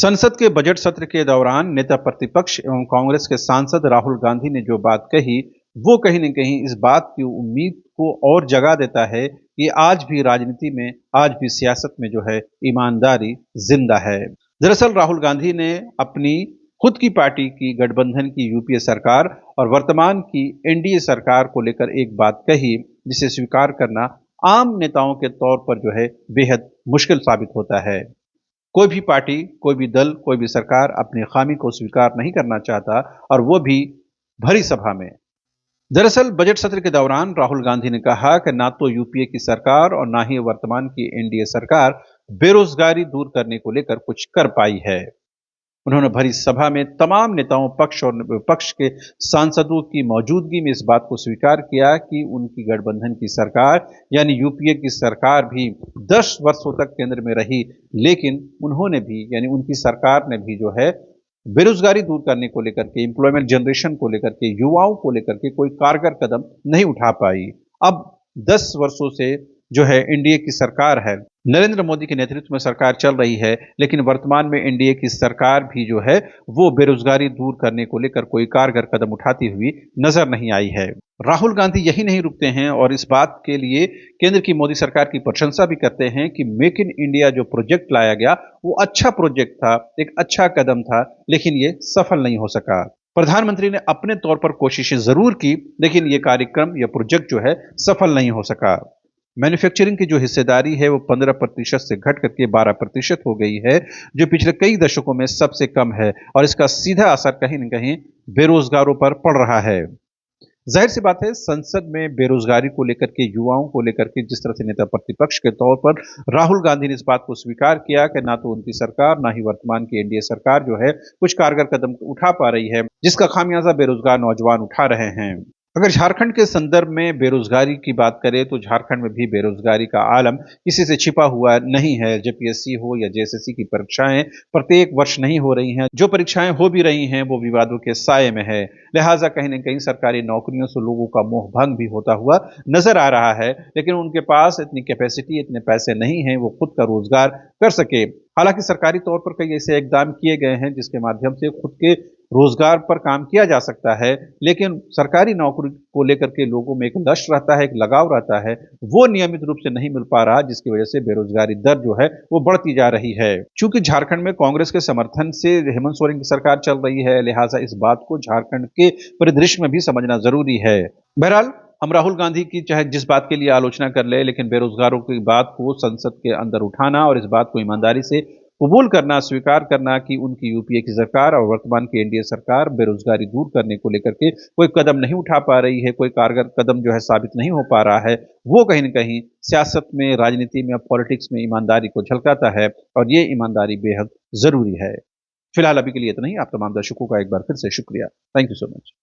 संसद के बजट सत्र के दौरान नेता प्रतिपक्ष एवं कांग्रेस के सांसद राहुल गांधी ने जो बात कही, वो कहीं न कहीं इस बात की उम्मीद को और जगा देता है कि आज भी राजनीति में, आज भी सियासत में जो है ईमानदारी जिंदा है। दरअसल राहुल गांधी ने अपनी खुद की पार्टी की गठबंधन की यूपीए सरकार और वर्तमान की एनडीए सरकार को लेकर एक बात कही, जिसे स्वीकार करना आम नेताओं के तौर पर जो है बेहद मुश्किल साबित होता है। कोई भी पार्टी, कोई भी दल, कोई भी सरकार अपनी खामी को स्वीकार नहीं करना चाहता, और वो भी भरी सभा में। दरअसल बजट सत्र के दौरान राहुल गांधी ने कहा कि ना तो यूपीए की सरकार और ना ही वर्तमान की एनडीए सरकार बेरोजगारी दूर करने को लेकर कुछ कर पाई है। उन्होंने भरी सभा में तमाम नेताओं, पक्ष और विपक्ष के सांसदों की मौजूदगी में इस बात को स्वीकार किया कि उनकी गठबंधन की सरकार यानी यूपीए की सरकार भी 10 वर्षों तक केंद्र में रही, लेकिन उन्होंने भी यानी उनकी सरकार ने भी जो है बेरोजगारी दूर करने को लेकर के, एम्प्लॉयमेंट जनरेशन को लेकर के, युवाओं को लेकर के कोई कारगर कदम नहीं उठा पाई। अब 10 वर्षों से जो है एनडीए की सरकार है, नरेंद्र मोदी के नेतृत्व में सरकार चल रही है, लेकिन वर्तमान में एनडीए की सरकार भी जो है वो बेरोजगारी दूर करने को लेकर कोई कारगर कदम उठाती हुई नजर नहीं आई है। राहुल गांधी यही नहीं रुकते हैं और इस बात के लिए केंद्र की मोदी सरकार की प्रशंसा भी करते हैं कि मेक इन इंडिया जो प्रोजेक्ट लाया गया वो अच्छा प्रोजेक्ट था, एक अच्छा कदम था, लेकिन ये सफल नहीं हो सका। प्रधानमंत्री ने अपने तौर पर कोशिशें जरूर की, लेकिन ये कार्यक्रम या प्रोजेक्ट जो है सफल नहीं हो सका। मैन्युफैक्चरिंग की जो हिस्सेदारी है वो 15% से घट करके 12% हो गई है, जो पिछले कई दशकों में सबसे कम है, और इसका सीधा असर कहीं न कहीं बेरोजगारों पर पड़ रहा है। जाहिर सी बात है, संसद में बेरोजगारी को लेकर के, युवाओं को लेकर के जिस तरह से नेता प्रतिपक्ष के तौर पर राहुल गांधी ने इस बात को स्वीकार किया कि ना तो उनकी सरकार, ना ही वर्तमान की एनडीए सरकार जो है कुछ कारगर कदम उठा पा रही है, जिसका खामियाजा बेरोजगार नौजवान उठा रहे हैं। अगर झारखंड के संदर्भ में बेरोजगारी की बात करें तो झारखंड में भी बेरोजगारी का आलम किसी से छिपा हुआ नहीं है। जेपीएससी हो या जेएसएससी की परीक्षाएं प्रत्येक वर्ष नहीं हो रही हैं, जो परीक्षाएं हो भी रही हैं वो विवादों के साये में है। लिहाजा कहीं न कहीं सरकारी नौकरियों से लोगों का मोह भंग भी होता हुआ नजर आ रहा है, लेकिन उनके पास इतनी कैपेसिटी, इतने पैसे नहीं हैं वो खुद का रोजगार कर सके। हालांकि सरकारी तौर पर कई ऐसे इकदाम किए गए हैं जिसके माध्यम से खुद के रोजगार पर काम किया जा सकता है, लेकिन सरकारी नौकरी को लेकर के लोगों में एक लक्ष्य रहता है, एक लगाव रहता है, वो नियमित रूप से नहीं मिल पा रहा, जिसकी वजह से बेरोजगारी दर जो है वो बढ़ती जा रही है। चूंकि झारखंड में कांग्रेस के समर्थन से हेमंत सोरेन की सरकार चल रही है, लिहाजा इस बात को झारखंड के परिदृश्य में भी समझना जरूरी है। बहरहाल, हम राहुल गांधी की चाहे जिस बात के लिए आलोचना कर ले, लेकिन बेरोजगारों की बात को संसद के अंदर उठाना और इस बात को ईमानदारी से कबूल करना, स्वीकार करना कि उनकी यूपीए की सरकार और वर्तमान की एनडीए सरकार बेरोजगारी दूर करने को लेकर के कोई कदम नहीं उठा पा रही है, कोई कारगर कदम जो है साबित नहीं हो पा रहा है, वो कहीं न कहीं सियासत में, राजनीति में, पॉलिटिक्स में ईमानदारी को झलकाता है, और ये ईमानदारी बेहद जरूरी है। फिलहाल अभी के लिए इतना ही। आप तमाम दर्शकों का एक बार फिर से शुक्रिया। Thank you so much.